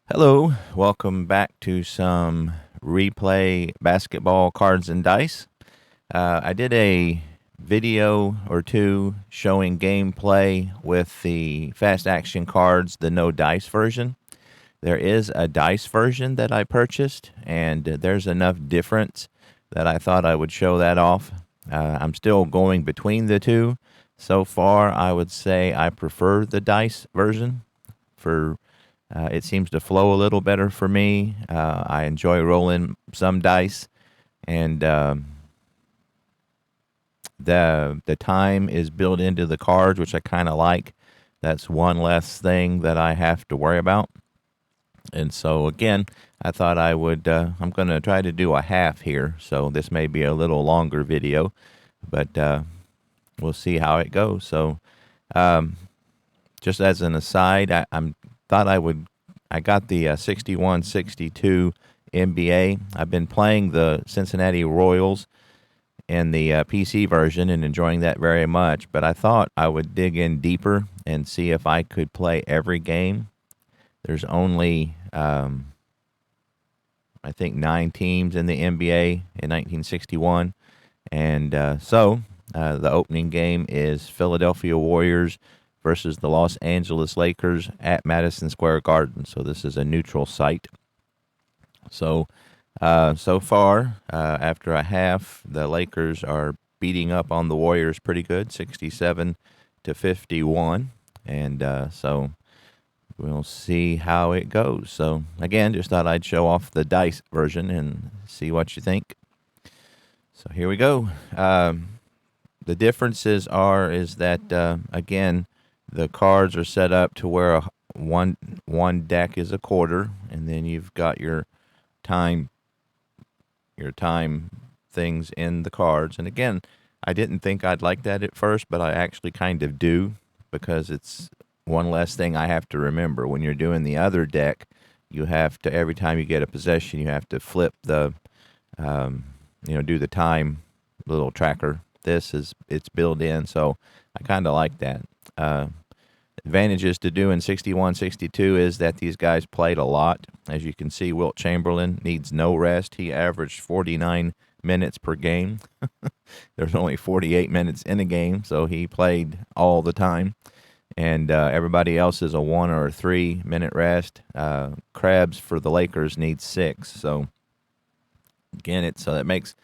Hello, welcome back to some replay basketball cards and dice. I did a video or two showing gameplay with the fast action cards, the no dice version. There is a dice version that I purchased, and there's enough difference that I thought I would show that off. I'm still going between the two. So far, I would say I prefer the dice version for it seems to flow a little better for me. I enjoy rolling some dice, and the time is built into the cards, which I kind of like. That's one less thing that I have to worry about. And so again, I thought I would. I'm going to try to do a half here, so this may be a little longer video, but we'll see how it goes. So, just as an aside, I'm thought I would. I got the 61-62 NBA. I've been playing the Cincinnati Royals in the PC version and enjoying that very much. But I thought I would dig in deeper and see if I could play every game. There's only, I think, 9 teams in the NBA in 1961. And the opening game is Philadelphia Warriors versus the Los Angeles Lakers at Madison Square Garden. So this is a neutral site. So far, after a half, the Lakers are beating up on the Warriors pretty good, 67-51. And so we'll see how it goes. So again, just thought I'd show off the dice version and see what you think. So here we go. The differences is that again, the cards are set up to where one deck is a quarter, and then you've got your time things in the cards. And again, I didn't think I'd like that at first, but I actually kind of do, because it's one less thing I have to remember. When you're doing the other deck, you have to, every time you get a possession, you have to flip the do the time little tracker. It's built in, so I kind of like that. Advantages to doing 61-62 is that these guys played a lot. As you can see, Wilt Chamberlain needs no rest. He averaged 49 minutes per game. There's only 48 minutes in a game, so he played all the time. And everybody else is a 1 or a 3 minute rest. Krebs for the Lakers needs 6. So again, that makes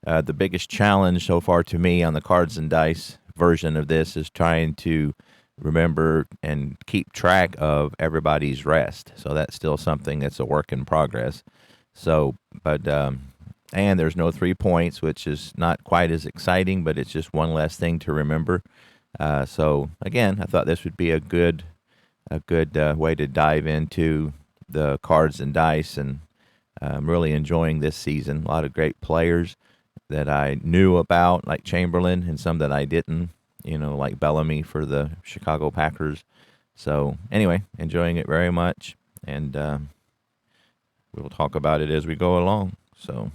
the biggest challenge so far to me on the cards and dice version of this is trying to remember and keep track of everybody's rest. So that's still something that's a work in progress. So, and there's no 3 points, which is not quite as exciting, but it's just one less thing to remember. So again, I thought this would be a good way to dive into the cards and dice, and I'm really enjoying this season. A lot of great players that I knew about, like Chamberlain, and some that I didn't, like Bellamy for the Chicago Packers. So anyway, enjoying it very much, and we'll talk about it as we go along. So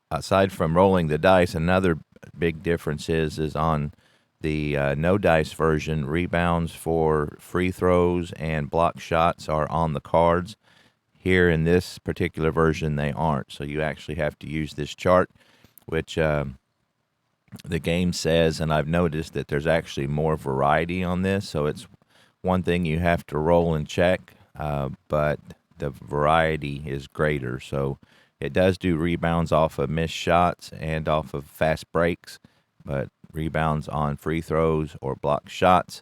aside from rolling the dice, another big difference is on the no dice version, rebounds for free throws and block shots are on the cards. Here in this particular version, they aren't. So you actually have to use this chart, which the game says, and I've noticed that there's actually more variety on this. So it's one thing you have to roll and check, but the variety is greater. So it does do rebounds off of missed shots and off of fast breaks, but rebounds on free throws or block shots,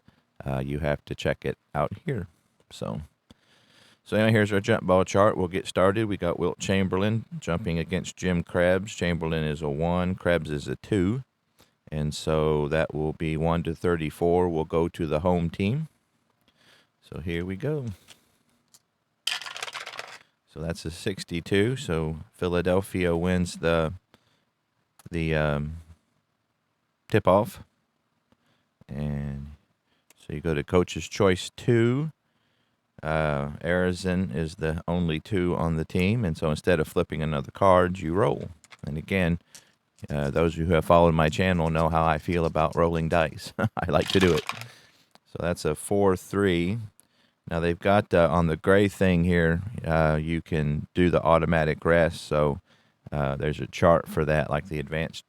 you have to check it out here. So anyway, here's our jump ball chart. We'll get started. We got Wilt Chamberlain jumping against Jim Krebs. Chamberlain is a 1, Krebs is a 2. And so that will be 1-34. We'll go to the home team. So here we go. So that's a 62. So Philadelphia wins the tip-off. And so you go to Coach's Choice 2. Arizon is the only 2 on the team, and so instead of flipping another card, you roll. And again, those who have followed my channel know how I feel about rolling dice. I like to do it. So that's a 4-3. Now they've got on the gray thing here, you can do the automatic rest. So there's a chart for that, like the advanced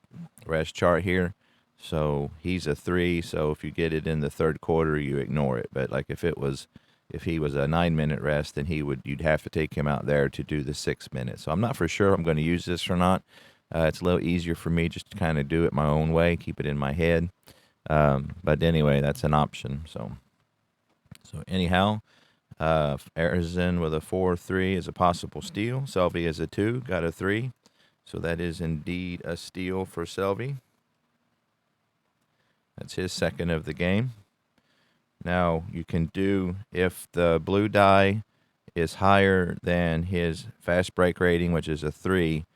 rest chart here. So he's a 3. So if you get it in the third quarter, you ignore it. But like if he was a 9-minute rest, then you'd have to take him out there to do the 6 minutes. So I'm not for sure I'm going to use this or not. It's a little easier for me just to kind of do it my own way, keep it in my head. But anyway, that's an option. So anyhow, Arizin with a 4-3 is a possible steal. Selvey is a 2, got a 3. So that is indeed a steal for Selvey. That's his second of the game. Now you can do, if the blue die is higher than his fast break rating, which is a 3,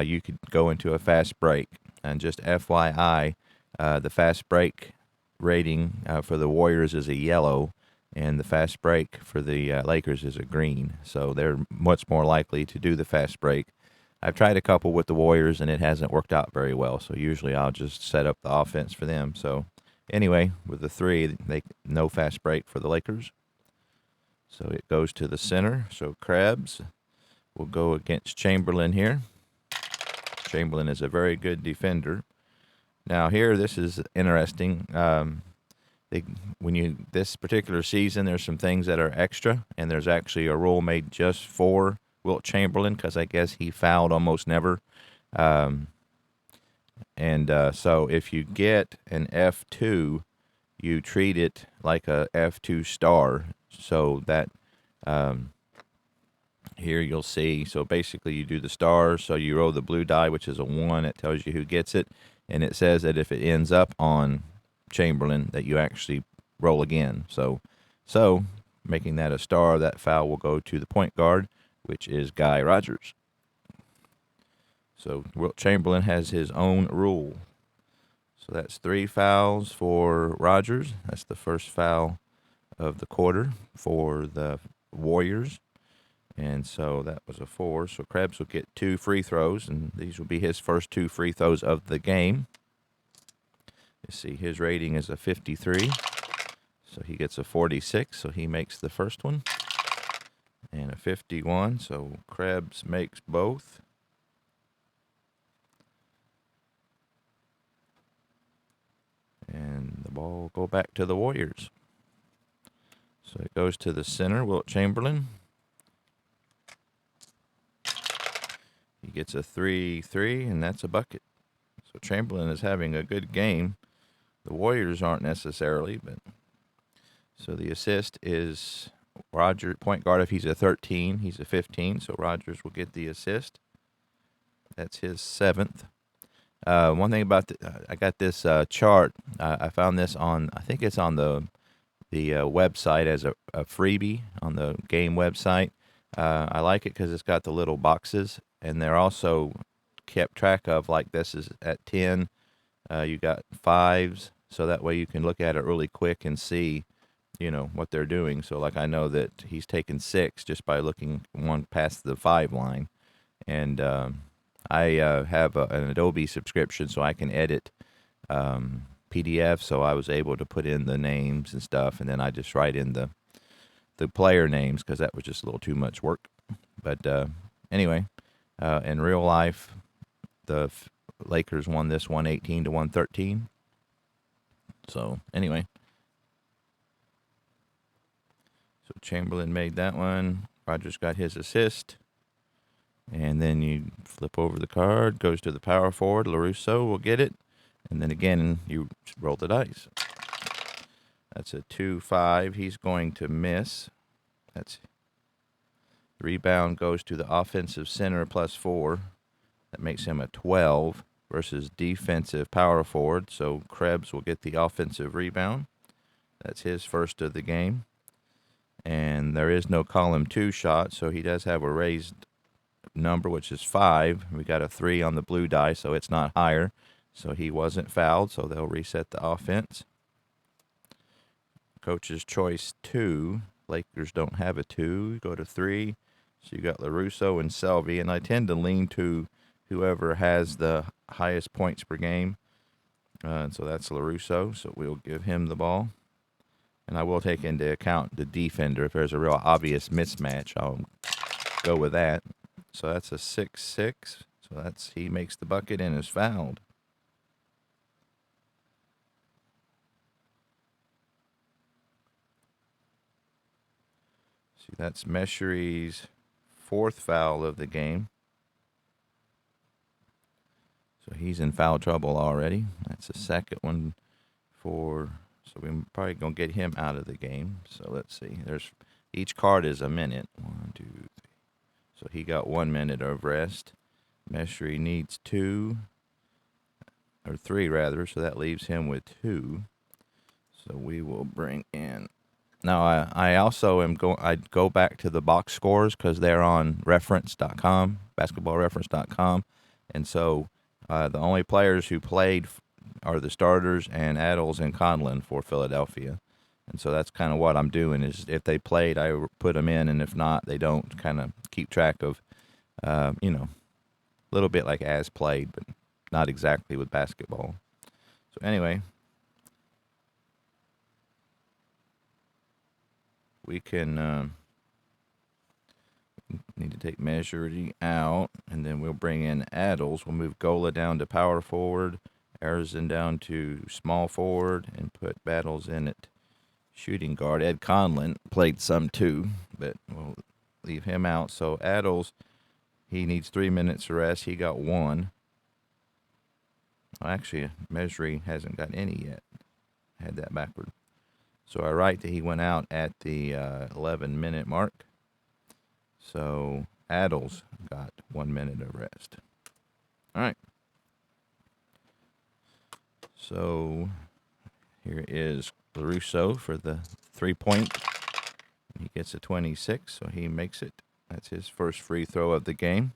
you could go into a fast break. And just FYI, the fast break rating for the Warriors is a yellow, and the fast break for the Lakers is a green. So they're much more likely to do the fast break. I've tried a couple with the Warriors, and it hasn't worked out very well. So usually I'll just set up the offense for them. So anyway, with the 3, no fast break for the Lakers. So it goes to the center. So Krebs will go against Chamberlain here. Chamberlain is a very good defender. Now here, this is interesting. This particular season, there's some things that are extra, and there's actually a rule made just for Wilt Chamberlain, because I guess he fouled almost never. So if you get an F2, you treat it like a F2 star. So that here you'll see. So basically, you do the stars. So you roll the blue die, which is a 1. It tells you who gets it, and it says that if it ends up on Chamberlain, that you actually roll again. So making that a star, that foul will go to the point guard, which is Guy Rogers. So Wilt Chamberlain has his own rule. So that's 3 fouls for Rogers. That's the first foul of the quarter for the Warriors. And so that was a 4. So Krebs will get 2 free throws, and these will be his first 2 free throws of the game. You see, his rating is a 53. So he gets a 46, so he makes the first one. And a 51, so Krebs makes both. And the ball will go back to the Warriors. So it goes to the center, Wilt Chamberlain. He gets a 3-3, and that's a bucket. So Chamberlain is having a good game. The Warriors aren't necessarily, but so the assist is Roger, point guard. If he's a 13, he's a 15, so Rogers will get the assist. That's his 7th. One thing about I got this chart. I found this on, I think it's on the website as a freebie on the game website. I like it because it's got the little boxes, and they're also kept track of, like this is at 10. You got 5s, so that way you can look at it really quick and see, what they're doing. So like I know that he's taken 6 just by looking one past the 5 line. And I have an Adobe subscription, so I can edit PDF. So I was able to put in the names and stuff, and then I just write in the player names, because that was just a little too much work. But anyway, in real life, the Lakers won this 118-113. So anyway, so Chamberlain made that one. Rogers got his assist. And then you flip over the card, goes to the power forward. LaRusso will get it. And then again, you roll the dice. That's a 2-5. He's going to miss. That's the rebound goes to the offensive center +4. That makes him a 12 versus defensive power forward. So Krebs will get the offensive rebound. That's his first of the game. And there is no column 2 shot, so he does have a raised number, which is 5. We got a 3 on the blue die, so it's not higher. So he wasn't fouled, so they'll reset the offense. Coach's choice 2. Lakers don't have a 2. Go to 3. So you got LaRusso and Selvey, and I tend to lean to whoever has the highest points per game. And so that's LaRusso, so we'll give him the ball. And I will take into account the defender. If there's a real obvious mismatch, I'll go with that. So that's a 6-6. So he makes the bucket and is fouled. See, that's Meshery's 4th foul of the game. So he's in foul trouble already. That's the second one so we're probably going to get him out of the game. So let's see. Each card is a minute. 1, 2, 3. So he got 1 minute of rest. Meshery needs 2, or 3 rather, so that leaves him with 2. So we will bring in. Now I also I'd go back to the box scores because they're on reference.com, basketballreference.com, and so the only players who played are the starters and Adles and Conlon for Philadelphia. And so that's kind of what I'm doing is if they played, I put them in, and if not, they don't, kind of keep track of, a little bit like as played, but not exactly with basketball. So anyway, we can need to take Meshery out, and then we'll bring in Adles. We'll move Gola down to power forward, Arizin down to small forward, and put Battles in at shooting guard. Ed Conlon played some too, but we'll leave him out. So Adles, he needs 3 minutes of rest. He got 1. Well, actually, Meshery hasn't got any yet. I had that backward. So I write that he went out at the 11-minute mark. So Adles got 1 minute of rest. All right. So here is LaRusso for the 3-point. He gets a 26, so he makes it. That's his first free throw of the game.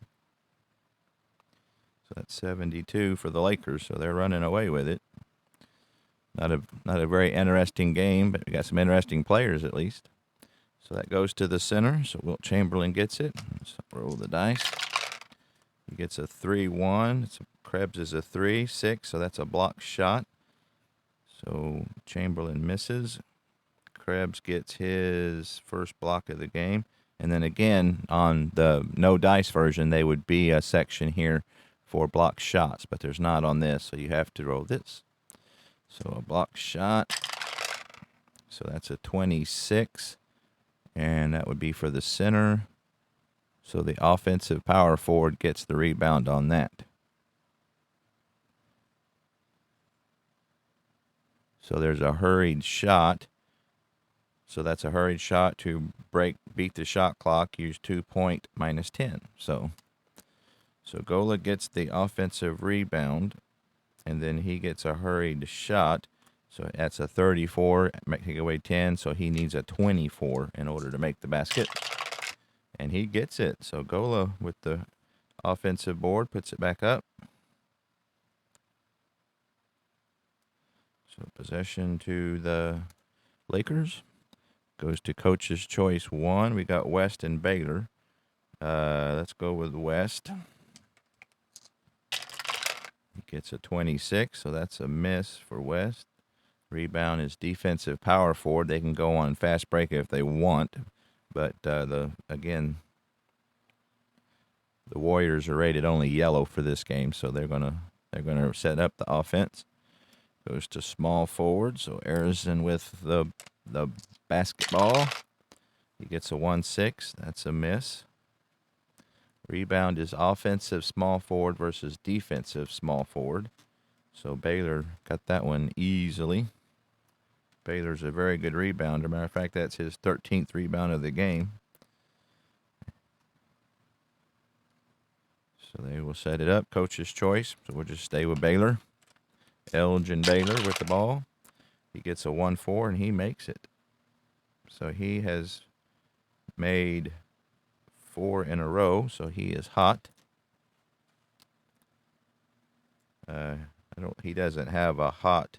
So that's 72 for the Lakers, so they're running away with it. Not a very interesting game, but we got some interesting players at least. So that goes to the center, so Wilt Chamberlain gets it. Let's roll the dice. He gets a 3-1. Krebs is a 3-6, so that's a block shot. So Chamberlain misses. Krebs gets his first block of the game. And then again, on the no dice version, they would be a section here for block shots, but there's not on this, so you have to roll this. So a block shot. So that's a 26, and that would be for the center. So the offensive power forward gets the rebound on that. So there's a hurried shot. So that's a hurried shot to beat the shot clock, use 2-point minus 10. So Gola gets the offensive rebound, and then he gets a hurried shot. So that's a 34, take away 10, so he needs a 24 in order to make the basket. And he gets it. So Gola with the offensive board puts it back up. So possession to the Lakers. Goes to Coach's Choice 1. We got West and Baylor. Let's go with West. He gets a 26, so that's a miss for West. Rebound is defensive power forward. They can go on fast break if they want, but the Warriors are rated only yellow for this game, so they're gonna set up the offense. Goes to small forward, so Arizin with the basketball. He gets a 1-6. That's a miss. Rebound is offensive small forward versus defensive small forward. So Baylor got that one easily. Baylor's a very good rebounder. Matter of fact, that's his 13th rebound of the game. So they will set it up. Coach's choice. So we'll just stay with Baylor. Elgin Baylor with the ball. He gets a 1-4, and he makes it. So he has made 4 in a row, so he is hot. He doesn't have a hot.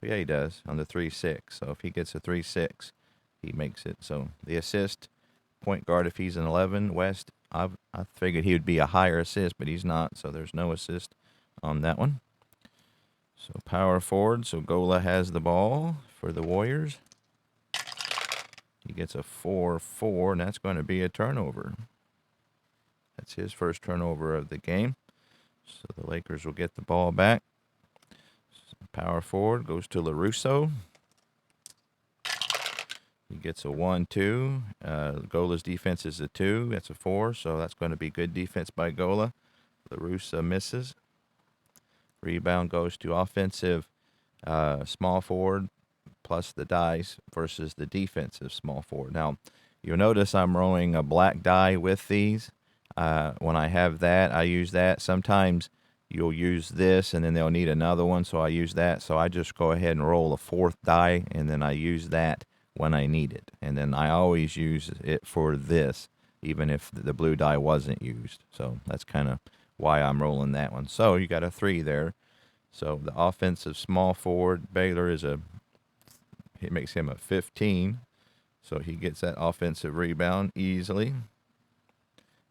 Oh yeah, he does on the 3-6. So if he gets a 3-6, he makes it. So the assist, point guard, if he's an 11, West, I figured he would be a higher assist, but he's not. So there's no assist on that one. So power forward. So Gola has the ball for the Warriors. He gets a 4-4, and that's going to be a turnover. That's his first turnover of the game. So the Lakers will get the ball back. Power forward goes to LaRusso. He gets a 1-2. Gola's defense is a 2. That's a 4, so that's going to be good defense by Gola. LaRusso misses. Rebound goes to offensive small forward plus the dice versus the defensive small forward. Now, you'll notice I'm rolling a black die with these. When I have that, I use that. Sometimes you'll use this and then they'll need another one, so I use that. So I just go ahead and roll a 4th die, and then I use that when I need it. And then I always use it for this, even if the blue die wasn't used. So that's kind of why I'm rolling that one. So you got a 3 there. So the offensive small forward, Baylor, it makes him a 15. So he gets that offensive rebound easily.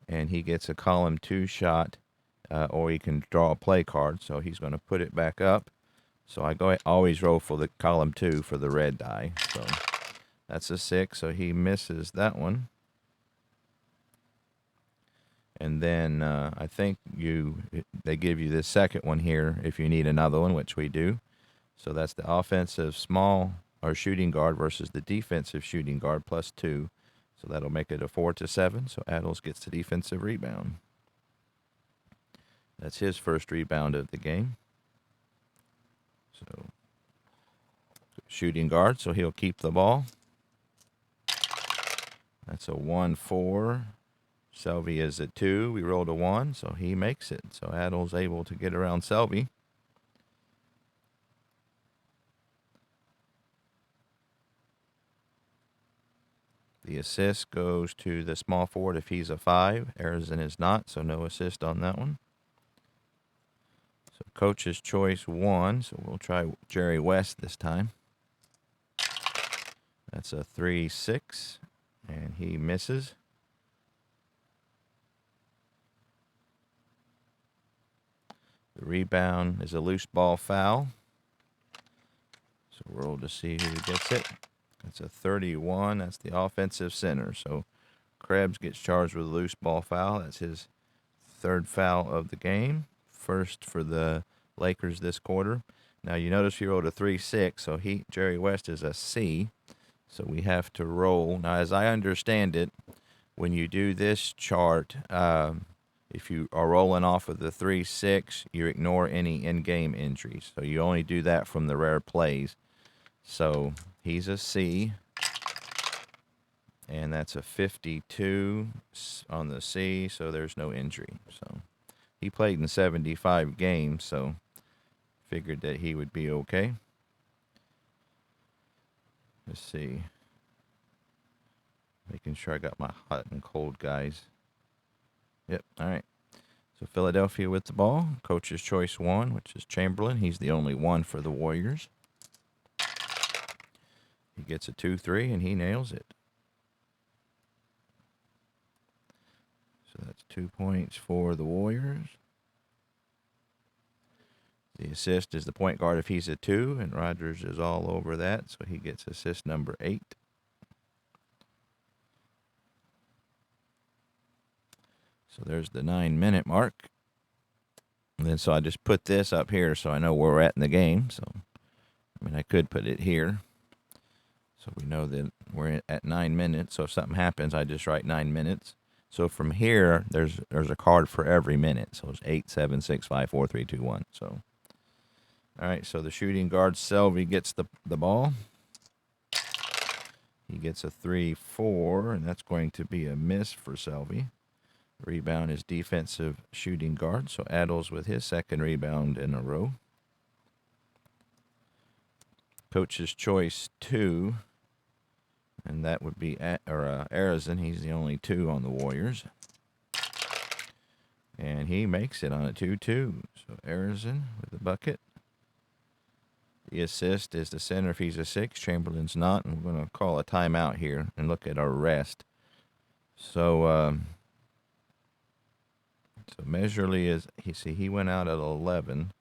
And he gets a column 2 shot, or he can draw a play card. So he's going to put it back up. So I always roll for the column 2 for the red die. So that's a 6. So he misses that one. And then I think they give you this second one here if you need another one, which we do. So that's the offensive small or shooting guard versus the defensive shooting guard plus 2. So that'll make it a 4-7. So Adels gets the defensive rebound. That's his first rebound of the game. So shooting guard, so he'll keep the ball. That's a 1-4. Selvey is at 2. We rolled a 1, so he makes it. So Adels able to get around Selvey. The assist goes to the small forward if he's a 5. Arizin is not, so no assist on that one. So coach's choice 1, so we'll try Jerry West this time. That's a 3-6, and he misses. The rebound is a loose ball foul. So we'll roll to see who gets it. That's a 31. That's the offensive center. So Krebs gets charged with a loose ball foul. That's his 3rd foul of the game. First for the Lakers this quarter. Now you notice he rolled a 3-6, so Jerry West is a C. So we have to roll. Now, as I understand it, when you do this chart, if you are rolling off of the 3-6, you ignore any in-game injuries. So you only do that from the rare plays. So he's a C, and that's a 52 on the C, so there's no injury. So he played in 75 games, so figured that he would be okay. Let's see. Making sure I got my hot and cold guys. Yep, all right. So Philadelphia with the ball. Coach's choice 1, which is Chamberlain. He's the only 1 for the Warriors. He gets a 2-3, and he nails it. So that's 2 points for the Warriors. The assist is the point guard if he's a 2, and Rogers is all over that, so he gets assist number 8. So there's the 9-minute mark. And then so I just put this up here so I know where we're at in the game. So, I mean, I could put it here. So we know that we're at 9 minutes. So if something happens, I just write 9 minutes. So from here, there's a card for every minute. So it's 8, 7, 6, 5, 4, 3, 2, 1. So, all right. So the shooting guard, Selvey, gets the ball. He gets a 3-4, and that's going to be a miss for Selvey. Rebound is defensive shooting guard. So Adels with his 2nd rebound in a row. Coach's choice 2. And that would be Arizin. He's the only 2 on the Warriors. And he makes it on a 2-2. So Arizin with the bucket. The assist is the center if he's a 6. Chamberlain's not. And we're going to call a timeout here and look at our rest. So Measurely he went out at 11.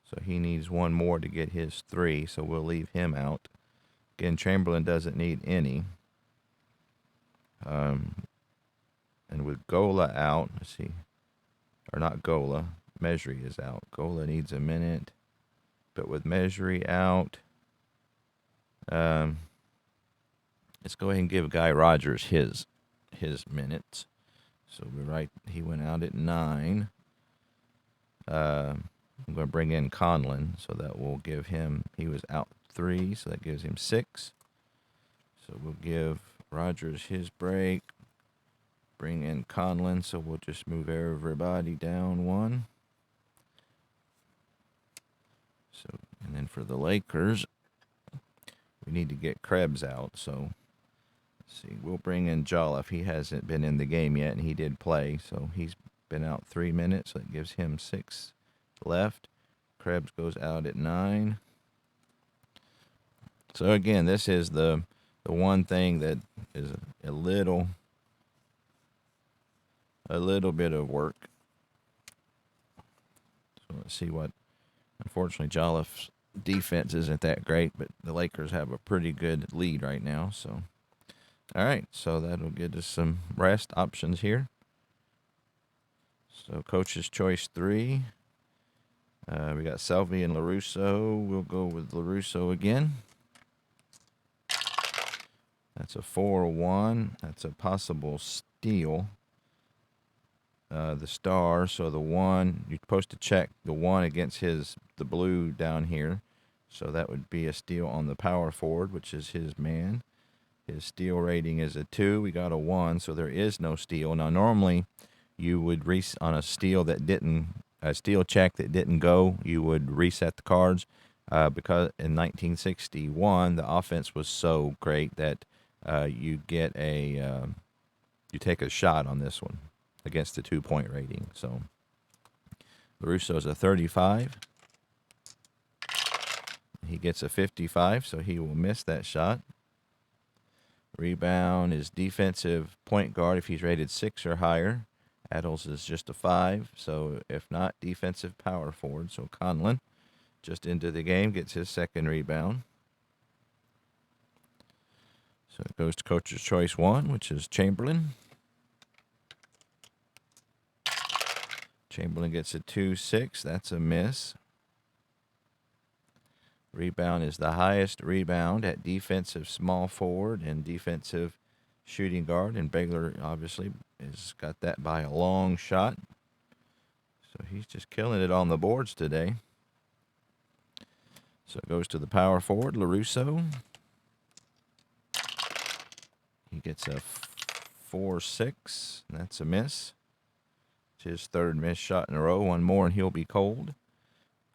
So he needs 1 more to get his 3. So we'll leave him out. Again, Chamberlain doesn't need any. And with Gola out, let's see, or not Gola, Measry is out. Gola needs a minute, but with Measry out, let's go ahead and give Guy Rogers his minutes. So we're right. He went out at 9. I'm going to bring in Conlon, so that will give him. He was out 3, so that gives him 6. So we'll give Rogers his break. Bring in Conlon, so we'll just move everybody down 1. So, and then for the Lakers, we need to get Krebs out. So, let's see, we'll bring in Jolliffe. He hasn't been in the game yet, and he did play, so he's been out 3 minutes. So that gives him 6 left. Krebs goes out at 9. So again, this is the one thing that is a little bit of work. So let's see what. Unfortunately, Jolliffe's defense isn't that great, but the Lakers have a pretty good lead right now. So, all right, so that'll get us some rest options here. So, coach's choice 3. We got Selvey and LaRusso. We'll go with LaRusso again. That's a 4-1. That's a possible steal. The star, so the 1, you're supposed to check the 1 against the blue down here. So that would be a steal on the power forward, which is his man. His steal rating is a 2. We got a 1, so there is no steal. Now, normally, you would on a steal check that didn't go, you would reset the cards. Because in 1961, the offense was so great that you take a shot on this one against the 2-point rating. So LaRusso's a 35. He gets a 55, so he will miss that shot. Rebound is defensive point guard if he's rated 6 or higher. Adels is just a 5, so if not, defensive power forward. So Conlon, just into the game, gets his second rebound. So it goes to coach's choice 1, which is Chamberlain. Chamberlain gets a 2-6. That's a miss. Rebound is the highest rebound at defensive small forward and defensive shooting guard. And Baylor obviously has got that by a long shot. So he's just killing it on the boards today. So it goes to the power forward, LaRusso. He gets a 4-6. That's a miss. It's his third missed shot in a row. One more and he'll be cold.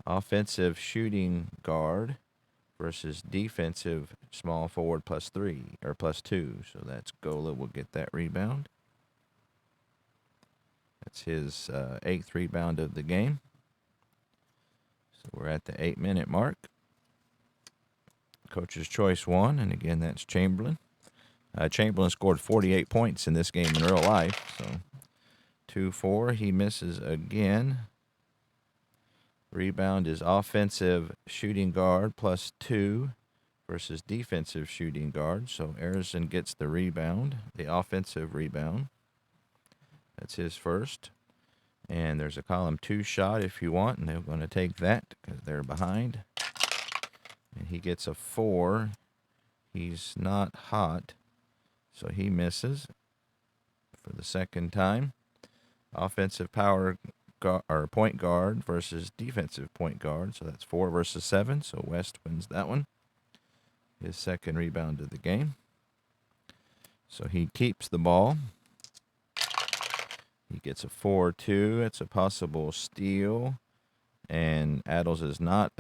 Offensive shooting guard versus defensive small forward +3 or +2. So that's Gola will get that rebound. That's his 8th rebound of the game. So we're at the 8-minute mark. Coach's choice 1, and again, that's Chamberlain. Chamberlain scored 48 points in this game in real life. So 2-4, he misses again. Rebound is offensive shooting guard +2 versus defensive shooting guard. So Arison gets the rebound, the offensive rebound. That's his first. And there's a column 2 shot if you want, and they're going to take that because they're behind. And he gets a 4. He's not hot, so he misses for the second time. Offensive point guard versus defensive point guard. So that's 4 versus 7. So West wins that one. His second rebound of the game. So he keeps the ball. He gets a 4-2. It's a possible steal. And Adels is not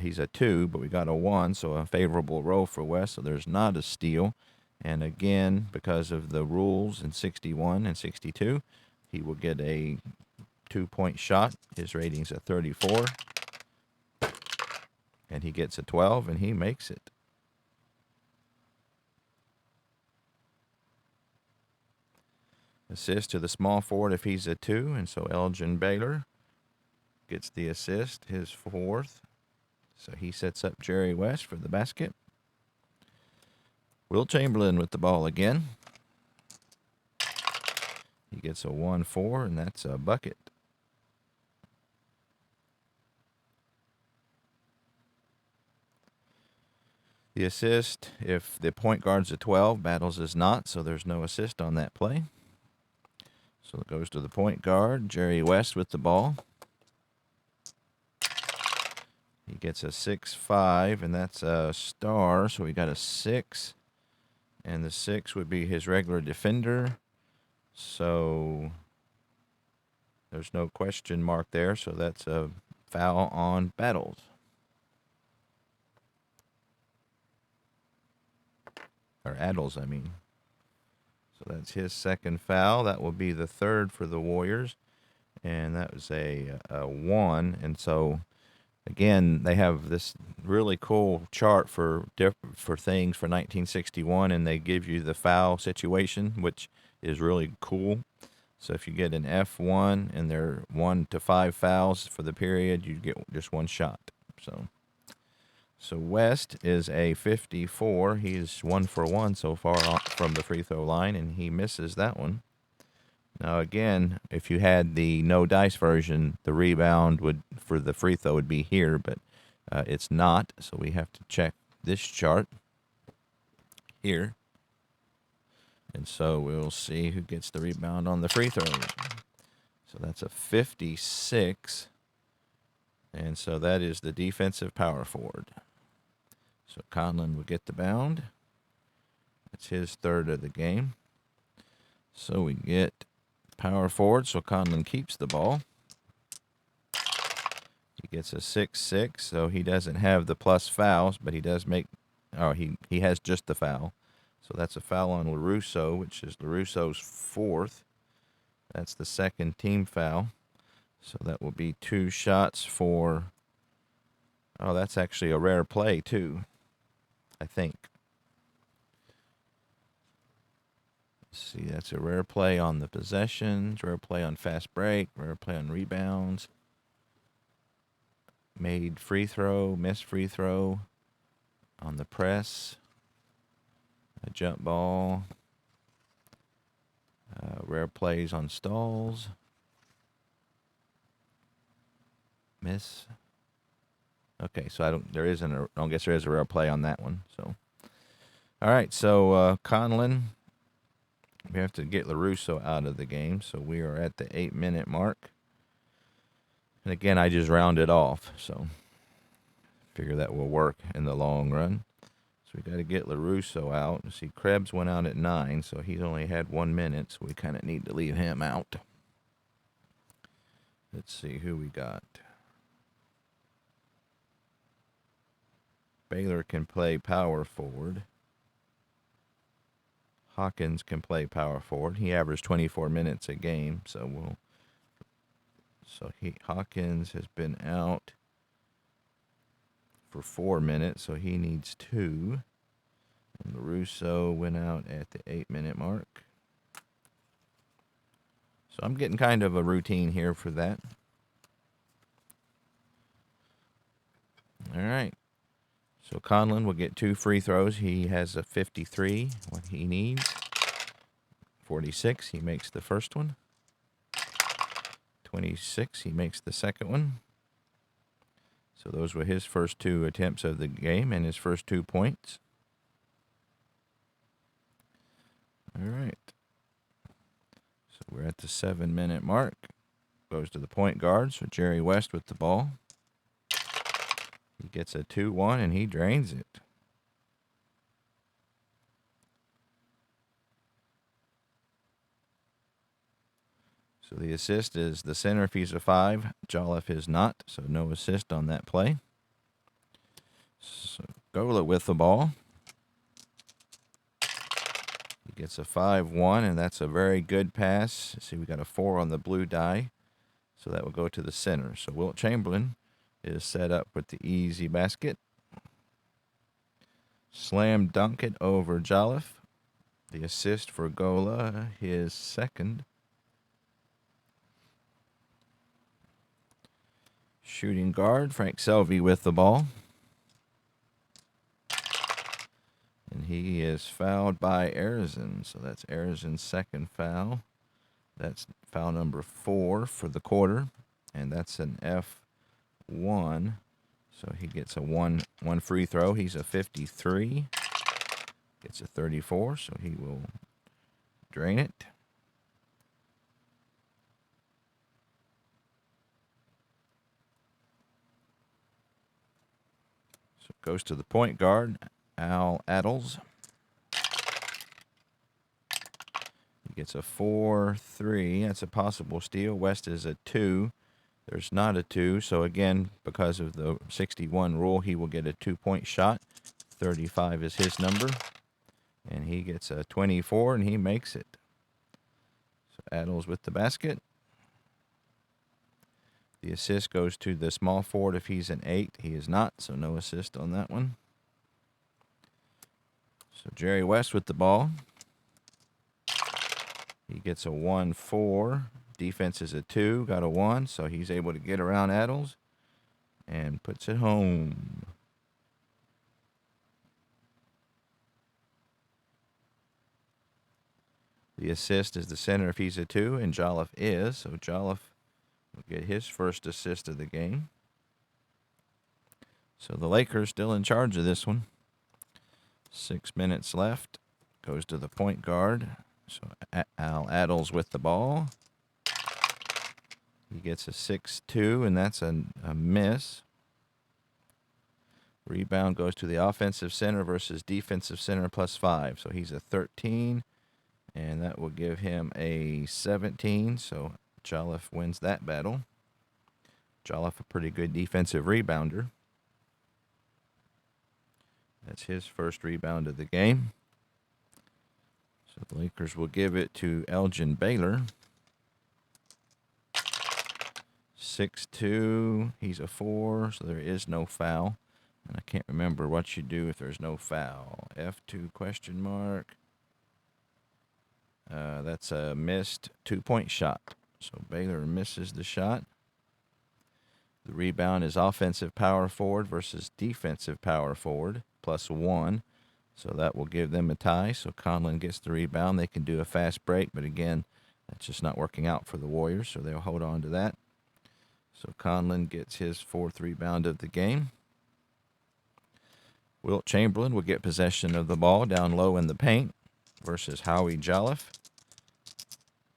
he's a 2, but we got a 1, so a favorable roll for West. So there's not a steal. And again, because of the rules in 61 and 62, he will get a 2-point shot. His rating's a 34. And he gets a 12, and he makes it. Assist to the small forward if he's a 2, and so Elgin Baylor gets the assist, his 4th. So he sets up Jerry West for the basket. Will Chamberlain with the ball again. He gets a 1-4, and that's a bucket. The assist, if the point guard's a 12, Battles is not, so there's no assist on that play. So it goes to the point guard, Jerry West with the ball. He gets a 6-5, and that's a star, so we got a 6. And the 6 would be his regular defender. So there's no question mark there, so that's a foul on Battles. Or Addles, I mean. So that's his second foul. That will be the third for the Warriors. And that was a 1. And so, again, they have this really cool chart for things for 1961, and they give you the foul situation, which is really cool. So if you get an F1 and there are 1 to 5 fouls for the period, you get just 1 shot. So West is a 54. He's 1 for 1 so far from the free throw line, and he misses that one. Now, again, if you had the no dice version, the rebound for the free throw would be here, but it's not. So we have to check this chart here. And so we'll see who gets the rebound on the free throw. So that's a 56. And so that is the defensive power forward. So Conlon will get the bound. That's his third of the game. So we get power forward, so Conlon keeps the ball. He gets a 6-6, so he doesn't have the plus fouls, but he does make... Oh, he has just the foul. So that's a foul on LaRusso, which is LaRusso's 4th. That's the second team foul. So that will be 2 shots for... Oh, that's actually a rare play, too, I think. Let's see, that's a rare play on the possessions, rare play on fast break, rare play on rebounds. Made free throw, missed free throw on the press. A jump ball. Rare plays on stalls. Miss. Okay, so I don't guess there is a rare play on that one. So, all right, so Conlon, we have to get LaRusso out of the game. So we are at the 8-minute mark. And again, I just rounded off, so figure that will work in the long run. So we got to get LaRusso out. See, Krebs went out at 9, so he's only had 1 minute, so we kind of need to leave him out. Let's see who we got. Baylor can play power forward. Hawkins can play power forward. He averaged 24 minutes a game, so Hawkins has been out for 4 minutes, so he needs 2. And LaRusso went out at the 8-minute mark. So I'm getting kind of a routine here for that. All right. So Conlon will get 2 free throws. He has a 53, what he needs. 46, he makes the first one. 26, he makes the second one. So those were his first 2 attempts of the game and his first 2 points. All right. So we're at the 7-minute mark. Goes to the point guard, so Jerry West with the ball. He gets a 2-1, and he drains it. So the assist is the center if he's a 5. Jolliffe is not, so no assist on that play. So Gola with the ball. He gets a 5-1, and that's a very good pass. See, we got a 4 on the blue die, so that will go to the center. So Wilt Chamberlain is set up with the easy basket. Slam dunk it over Jolliffe. The assist for Gola, his second. Shooting guard, Frank Selvey with the ball. And he is fouled by Arizin. So that's Arizin's second foul. That's foul number 4 for the quarter. And that's an F1. So he gets a one free throw. He's a 53. Gets a 34, so he will drain it. So it goes to the point guard, Al Adels. He gets a 4-3. That's a possible steal. West is a 2. There's not a 2, so again, because of the 61 rule, he will get a 2-point shot. 35 is his number. And he gets a 24, and he makes it. So Adels with the basket. The assist goes to the small forward if he's an 8. He is not, so no assist on that one. So Jerry West with the ball. He gets a 1-4. Defense is a 2. Got a 1, so he's able to get around Adels and puts it home. The assist is the center if he's a 2, and Jolliffe is. So Jolliffe will get his first assist of the game. So the Lakers still in charge of this one. 6 minutes left. Goes to the point guard. So Al Adels with the ball. He gets a 6-2, and that's a miss. Rebound goes to the offensive center versus defensive center +5. So he's a 13. And that will give him a 17, so Jolliffe wins that battle. Jolliffe, a pretty good defensive rebounder. That's his first rebound of the game. So the Lakers will give it to Elgin Baylor. 6-2, he's a 4, so there is no foul. And I can't remember what you do if there's no foul. F2 question mark. That's a missed 2-point shot. So Baylor misses the shot. The rebound is offensive power forward versus defensive power forward +1. So that will give them a tie. So Conlon gets the rebound. They can do a fast break, but again, that's just not working out for the Warriors, so they'll hold on to that. So Conlon gets his 4th rebound of the game. Wilt Chamberlain will get possession of the ball down low in the paint versus Howie Jolliffe.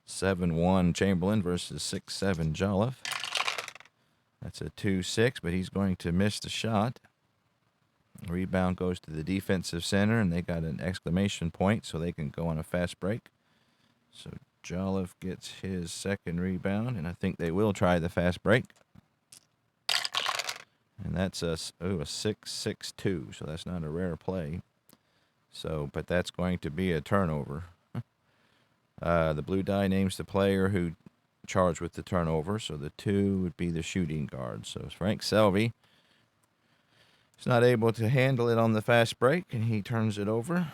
7-1 Chamberlain versus 6-7 Jolliffe. That's a 2-6, but he's going to miss the shot. Rebound goes to the defensive center, and they got an exclamation point, so they can go on a fast break. So Jolliffe gets his 2nd rebound, and I think they will try the fast break. And that's a 6-6-2, so that's not a rare play. So, but that's going to be a turnover. The blue die names the player who charged with the turnover, so the 2 would be the shooting guard. So Frank Selvey is not able to handle it on the fast break, and he turns it over.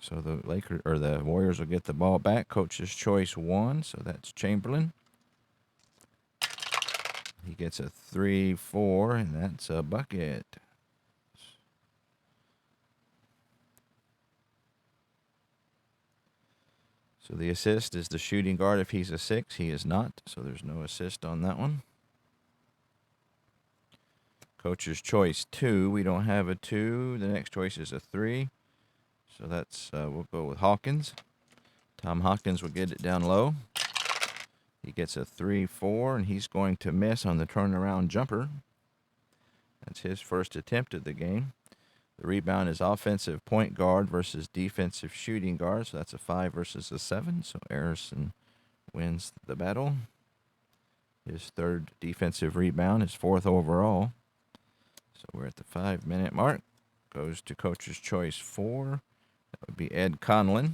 So the Warriors will get the ball back. Coach's choice 1, so that's Chamberlain. He gets a 3-4, and that's a bucket. So the assist is the shooting guard if he's a 6. He is not, so there's no assist on that one. Coach's choice 2. We don't have a 2. The next choice is a 3. So that's we'll go with Hawkins. Tom Hawkins will get it down low. He gets a 3-4, and he's going to miss on the turnaround jumper. That's his first attempt at the game. The rebound is offensive point guard versus defensive shooting guard. So that's a 5 versus a 7. So Harrison wins the battle. His 3rd defensive rebound, his 4th overall. So we're at the 5-minute mark. Goes to coach's choice 4. That would be Ed Conlon.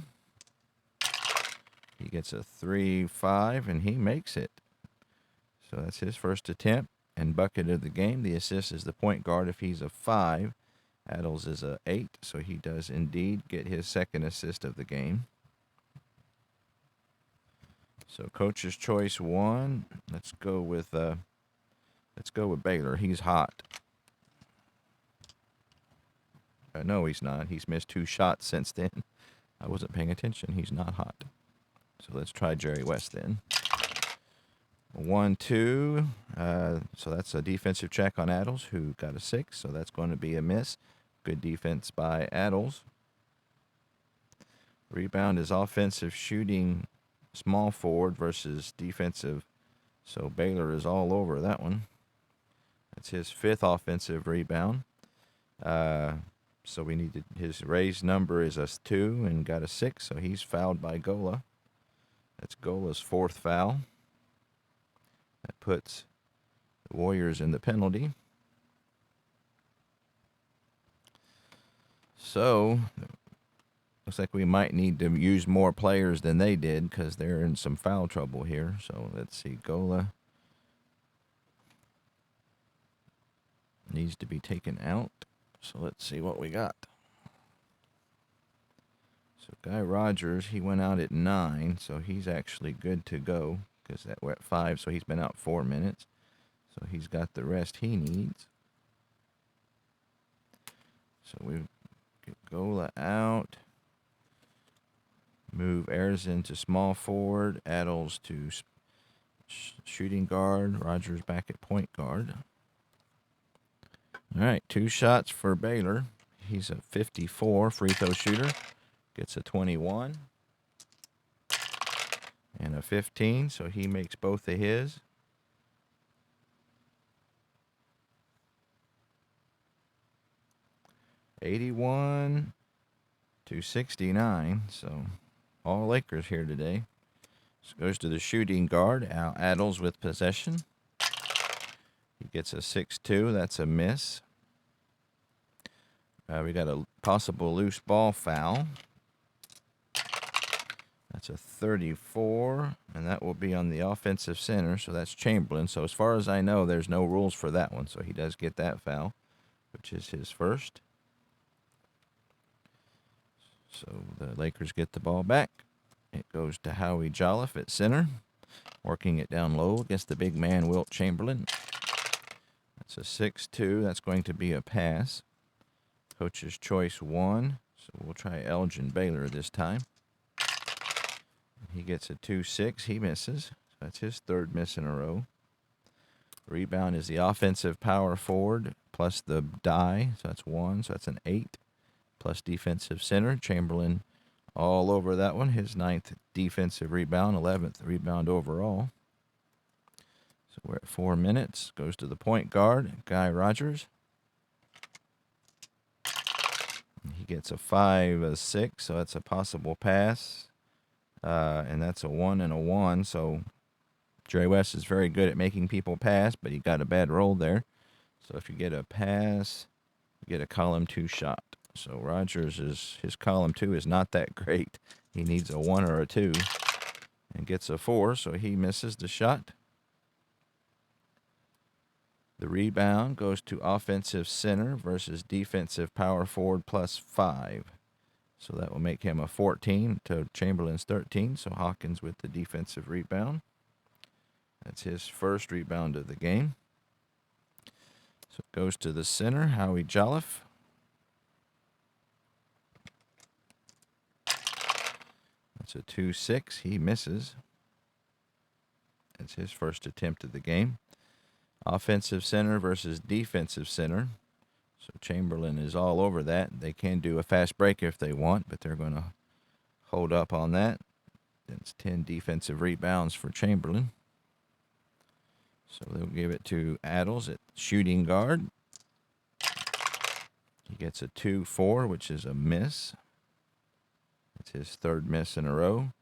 He gets a 3-5, and he makes it. So that's his first attempt and bucket of the game. The assist is the point guard if he's a 5. Adels is a 8, so he does indeed get his 2nd assist of the game. So coach's choice 1. Let's go with Baylor. He's hot. No, he's not. He's missed 2 shots since then. I wasn't paying attention. He's not hot. So let's try Jerry West then. 1, 2. So that's a defensive check on Addles, who got a 6. So that's going to be a miss. Good defense by Addles. Rebound is offensive shooting small forward versus defensive. So Baylor is all over that one. That's his 5th offensive rebound. So we need to, his raised number is a 2 and got a 6. So he's fouled by Gola. That's Gola's 4th foul. That puts the Warriors in the penalty. So looks like we might need to use more players than they did because they're in some foul trouble here. So let's see. Gola needs to be taken out. So let's see what we got. So Guy Rogers, he went out at 9, so he's actually good to go because that we're at 5, so he's been out 4 minutes. So he's got the rest he needs. So we get Gola out. Move Arizin to small forward. Addles to shooting guard. Rogers back at point guard. All right, 2 shots for Baylor. He's a 54 free throw shooter. Gets a 21 and a 15, so he makes both of his. $81 to $69, so all Lakers here today. This goes to the shooting guard, Al Addles with possession. He gets a 6-2, that's a miss. We got a possible loose ball foul. That's a 34, and that will be on the offensive center, so that's Chamberlain. So as far as I know, there's no rules for that one, so he does get that foul, which is his first. So the Lakers get the ball back. It goes to Howie Jolliffe at center, working it down low against the big man, Wilt Chamberlain. That's a 6-2. That's going to be a pass. Coach's choice 1, so we'll try Elgin Baylor this time. He gets a 2-6. He misses. That's his 3rd miss in a row. Rebound is the offensive power forward plus the die, so that's 1, so that's an 8. Plus defensive center. Chamberlain all over that one. His 9th defensive rebound, 11th rebound overall. So we're at 4 minutes. Goes to the point guard, Guy Rogers. He gets a 5-6, so that's a possible pass. And that's a 1 and a 1. So Jerry West is very good at making people pass, but he got a bad roll there. So if you get a pass, you get a column 2 shot. So Rogers, his column 2 is not that great. He needs a 1 or a 2 and gets a 4, so he misses the shot. The rebound goes to offensive center versus defensive power forward plus 5. So that will make him a 14 to Chamberlain's 13. So Hawkins with the defensive rebound. That's his first rebound of the game. So it goes to the center, Howie Jolliffe. That's a 2-6. He misses. That's his first attempt of the game. Offensive center versus defensive center. So Chamberlain is all over that. They can do a fast break if they want, but they're going to hold up on that. That's 10 defensive rebounds for Chamberlain. So they'll give it to Addles at shooting guard. He gets a 2-4, which is a miss. It's his 3rd miss in a row.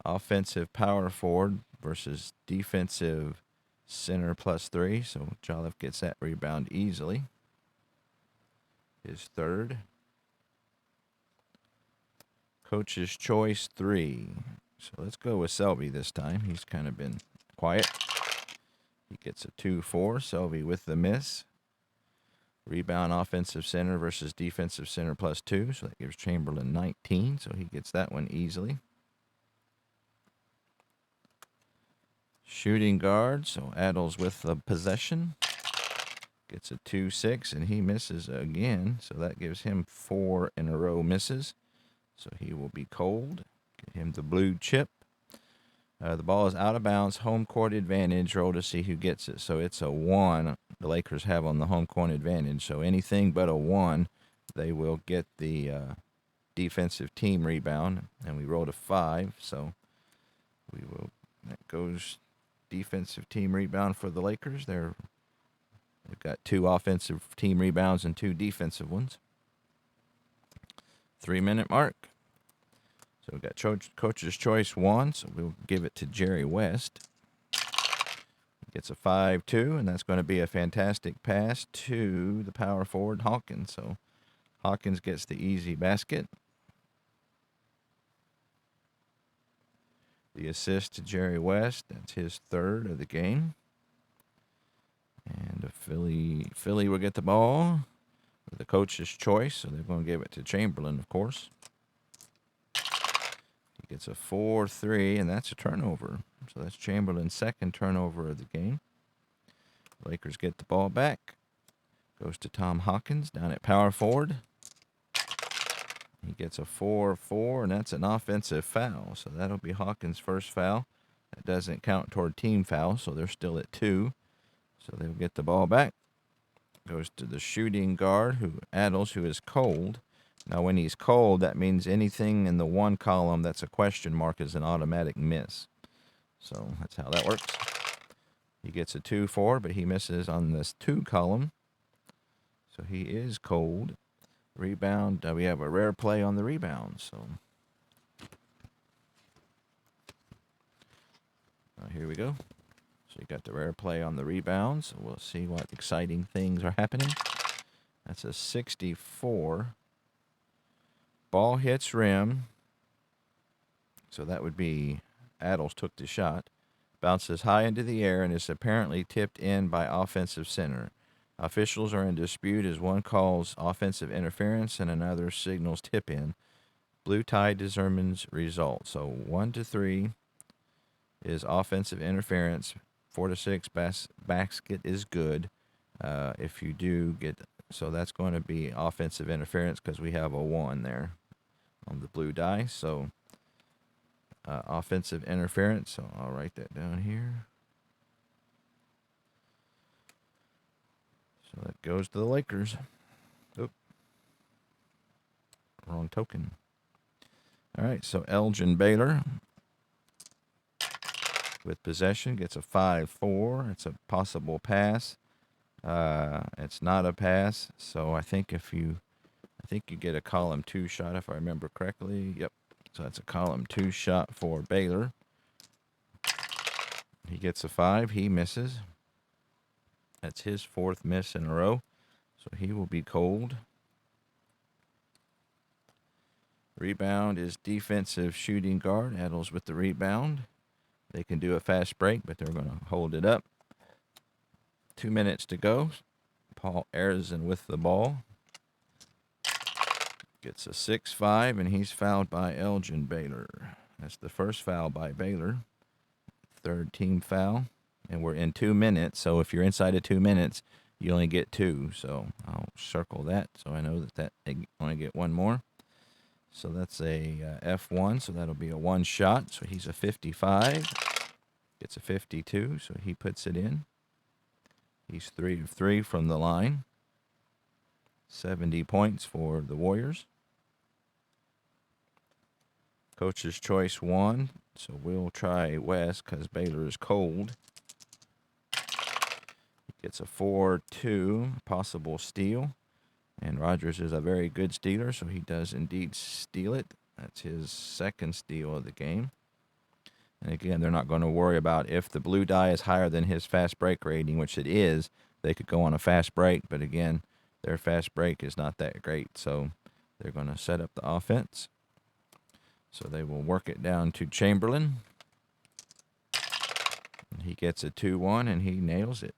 Offensive power forward versus defensive center plus 3. So Jolliffe gets that rebound easily. His 3rd. Coach's choice 3. So let's go with Selby this time. He's kind of been quiet. He gets a 2-4. Selby with the miss. Rebound offensive center versus defensive center plus 2. So that gives Chamberlain 19. So he gets that one easily. Shooting guard. So Addles with the possession. Gets a 2-6, and he misses again. So that gives him 4 in a row misses. So he will be cold. Get him the blue chip. The ball is out of bounds. Home court advantage. Roll to see who gets it. So it's a 1 the Lakers have on the home court advantage. So anything but a 1, they will get the defensive team rebound. And we rolled a 5. So we will. That goes defensive team rebound for the Lakers. They've got 2 offensive team rebounds and 2 defensive ones. 3-minute mark. So we've got Coach's Choice 1, so we'll give it to Jerry West. He gets a 5-2, and that's going to be a fantastic pass to the power forward, Hawkins. So Hawkins gets the easy basket. The assist to Jerry West, that's his 3rd of the game. And Philly will get the ball with the Coach's Choice, so they're going to give it to Chamberlain, of course. He gets a 4-3, and that's a turnover. So that's Chamberlain's 2nd turnover of the game. Lakers get the ball back. Goes to Tom Hawkins down at power forward. He gets a 4-4, and that's an offensive foul. So that'll be Hawkins' first foul. That doesn't count toward team foul, so they're still at 2. So they'll get the ball back. Goes to the shooting guard, Adles, who is cold. Now, when he's cold, that means anything in the 1 column that's a question mark is an automatic miss. So that's how that works. He gets a 2-4, but he misses on this 2 column. So he is cold. Rebound. We have a rare play on the rebound. So here we go. So you got the rare play on the rebound. So we'll see what exciting things are happening. That's a 64. Ball hits rim. So that would be Adles took the shot. Bounces high into the air and is apparently tipped in by offensive center. Officials are in dispute as one calls offensive interference and another signals tip in. Blue tie determines result. So 1-3 is offensive interference. 4-6 basket is good. If you do get, so that's going to be offensive interference because we have a 1 there on the blue die. So offensive interference. So I'll write that down here. So that goes to the Lakers. Oop. Wrong token. All right, so Elgin Baylor with possession gets a 5-4. It's a possible pass. It's not a pass, so I think you get a column 2 shot if I remember correctly. Yep. So that's a column 2 shot for Baylor. He gets a 5. He misses. That's his 4th miss in a row. So he will be cold. Rebound is defensive shooting guard. Adles with the rebound. They can do a fast break, but they're going to hold it up. 2 minutes to go. Paul Arizin with the ball. Gets a 6-5, and he's fouled by Elgin Baylor. That's the first foul by Baylor. 3rd team foul. And we're in 2 minutes, so if you're inside of 2 minutes, you only get 2. So I'll circle that so I know that I only get 1 more. So that's a F1, so that'll be a 1 shot. So he's a 55. Gets a 52, so he puts it in. He's 3 of 3 from the line. 70 points for the Warriors. Coach's Choice 1, so we'll try West because Baylor is cold. Gets a 4-2, possible steal. And Rogers is a very good stealer, so he does indeed steal it. That's his 2nd steal of the game. And again, they're not going to worry about if the blue die is higher than his fast break rating, which it is. They could go on a fast break, but again, their fast break is not that great. So they're going to set up the offense. So they will work it down to Chamberlain. He gets a 2-1, and he nails it.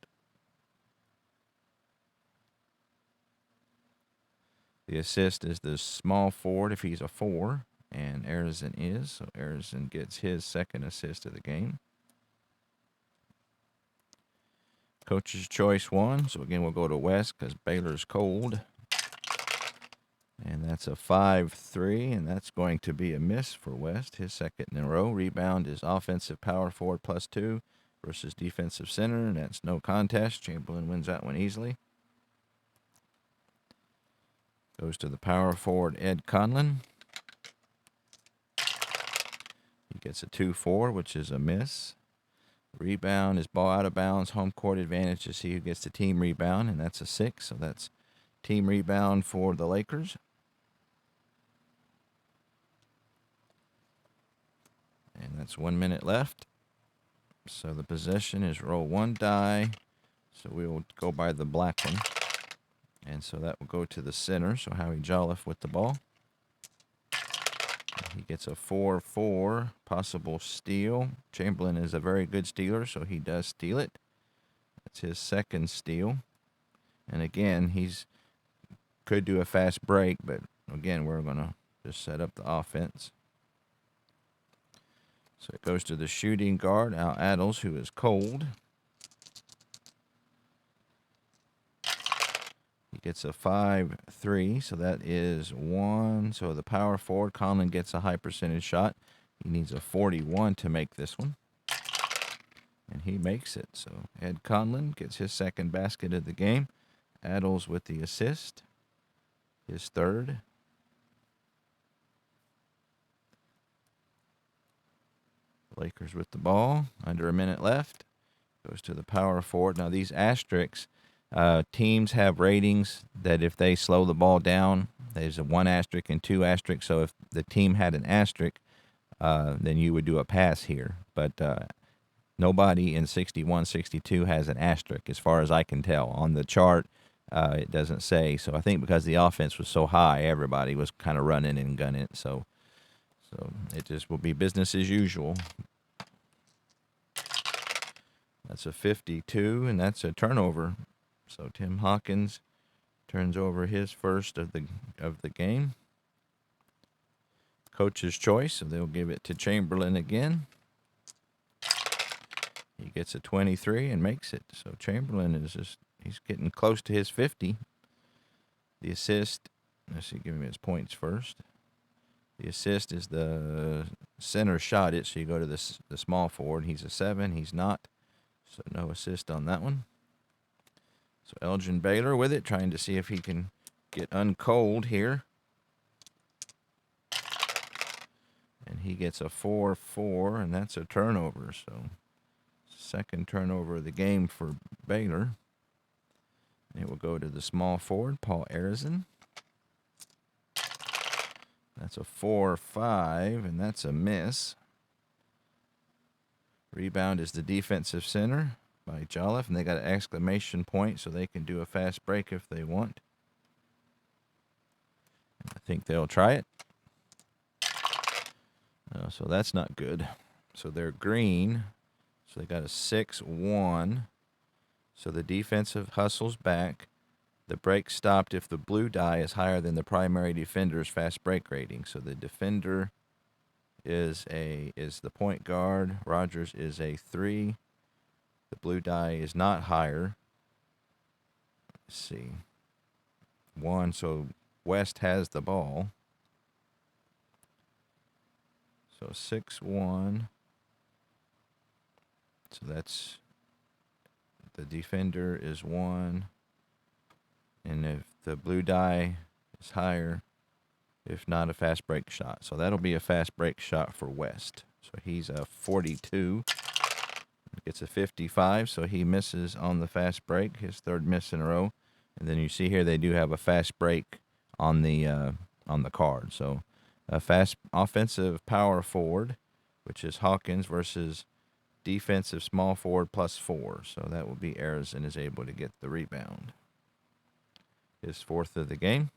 The assist is the small forward if he's a 4, and Arizin is. So Arizin gets his 2nd assist of the game. Coach's choice 1. So again, we'll go to West because Baylor's cold. And that's a 5-3, and that's going to be a miss for West, his second in a row. Rebound is offensive power forward +2 versus defensive center, and that's no contest. Chamberlain wins that one easily. Goes to the power forward, Ed Conlon. He gets a 2-4, which is a miss. Rebound is ball out of bounds. Home court advantage is he who gets the team rebound, and that's a 6. So that's team rebound for the Lakers. And that's 1 minute left. So the possession is roll 1 die. So we will go by the black one. And so that will go to the center. So Howie Jolliffe with the ball. He gets a 4-4, possible steal. Chamberlain is a very good stealer, so he does steal it. That's his second steal. And again, he's could do a fast break, but again, we're going to just set up the offense. So it goes to the shooting guard, Al Addles, who is cold. He gets a 5-3, so that is 1. So the power forward, Conlon, gets a high percentage shot. He needs a 41 to make this one. And he makes it. So Ed Conlon gets his second basket of the game. Addles with the assist, his third. Lakers with the ball, under a minute left. Goes to the power forward. Now these asterisks, teams have ratings that if they slow the ball down, there's a 1 asterisk and 2 asterisks. So if the team had an asterisk, then you would do a pass here. But nobody in 61-62 has an asterisk as far as I can tell. On the chart, it doesn't say. So I think because the offense was so high, everybody was kind of running and gunning it. So it just will be business as usual. That's a 52, and that's a turnover. So Tim Hawkins turns over his first of the game. Coach's choice, so they'll give it to Chamberlain again. He gets a 23 and makes it. So Chamberlain is he's getting close to his 50. The assist, let's see, give him his points first. The assist is the center shot it, so you go to the small forward. He's a 7. He's not. So no assist on that one. So Elgin Baylor with it, trying to see if he can get uncold here. And he gets a 4-4, and that's a turnover. So second turnover of the game for Baylor. And it will go to the small forward, Paul Arizin. That's a 4-5, and that's a miss. Rebound is the defensive center by Jolliffe, and they got an exclamation point, so they can do a fast break if they want. I think they'll try it. So that's not good. So they're green. So they got a 6-1. So the defensive hustles back. The break stopped if the blue die is higher than the primary defender's fast break rating. So the defender is the point guard. Rogers is a 3. The blue die is not higher. Let's see. 1. So West has the ball. So 6-1. So that's the defender is 1. And if the blue die is higher, if not, a fast break shot. So that'll be a fast break shot for West. So he's a 42. Gets a 55, so he misses on the fast break, his third miss in a row. And then you see here they do have a fast break on the card. So a fast offensive power forward, which is Hawkins, versus defensive small forward +4. So that will be Arizin is able to get the rebound. His fourth of the game.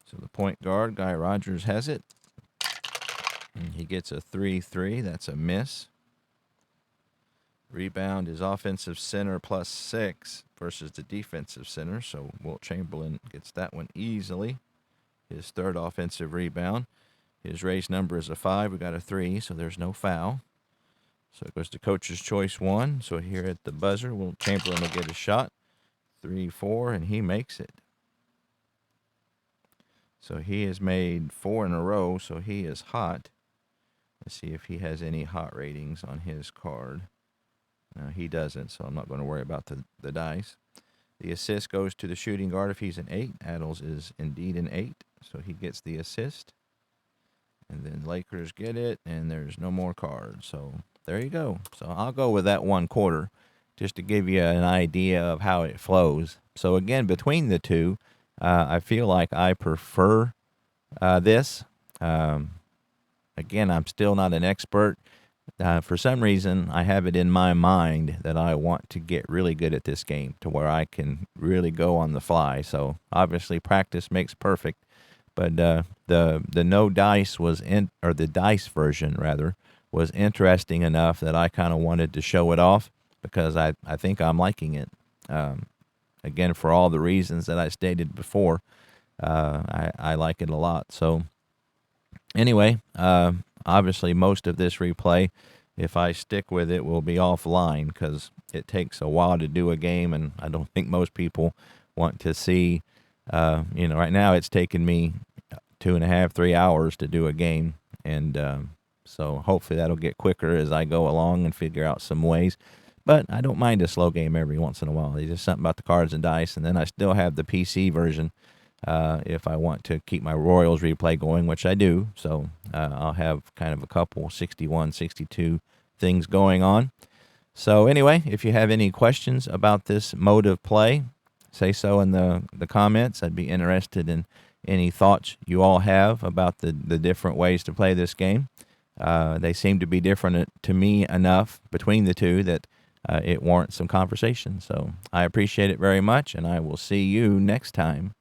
So the point guard, Guy Rogers, has it. And he gets a 3-3. That's a miss. Rebound is offensive center +6 versus the defensive center. So Wilt Chamberlain gets that one easily. His third offensive rebound. His raised number is a 5. We got a 3, so there's no foul. So it goes to Coach's Choice 1. So here at the buzzer, Chamberlain will get a shot. 3, 4, and he makes it. So he has made 4 in a row, so he is hot. Let's see if he has any hot ratings on his card. No, he doesn't, so I'm not going to worry about the dice. The assist goes to the shooting guard if he's an 8. Adels is indeed an 8, so he gets the assist. And then Lakers get it, and there's no more cards. So there you go. So I'll go with that 1/4 just to give you an idea of how it flows. So again, between the two, I feel like I prefer this. Again, I'm still not an expert. For some reason, I have it in my mind that I want to get really good at this game to where I can really go on the fly. So obviously, practice makes perfect. But the no dice or the dice version rather, was interesting enough that I kind of wanted to show it off because I think I'm liking it. Again, for all the reasons that I stated before, I like it a lot. So anyway, obviously most of this replay, if I stick with it, will be offline because it takes a while to do a game, and I don't think most people want to see. Right now it's taken me 2.5, 3 hours to do a game, and so hopefully that'll get quicker as I go along and figure out some ways. But I don't mind a slow game every once in a while. There's just something about the cards and dice, and then I still have the PC version if I want to keep my Royals replay going, which I do. So I'll have kind of a couple 61, 62 things going on. So anyway, if you have any questions about this mode of play, say so in the comments. I'd be interested in any thoughts you all have about the different ways to play this game. They seem to be different to me enough between the two that it warrants some conversation. So I appreciate it very much, and I will see you next time.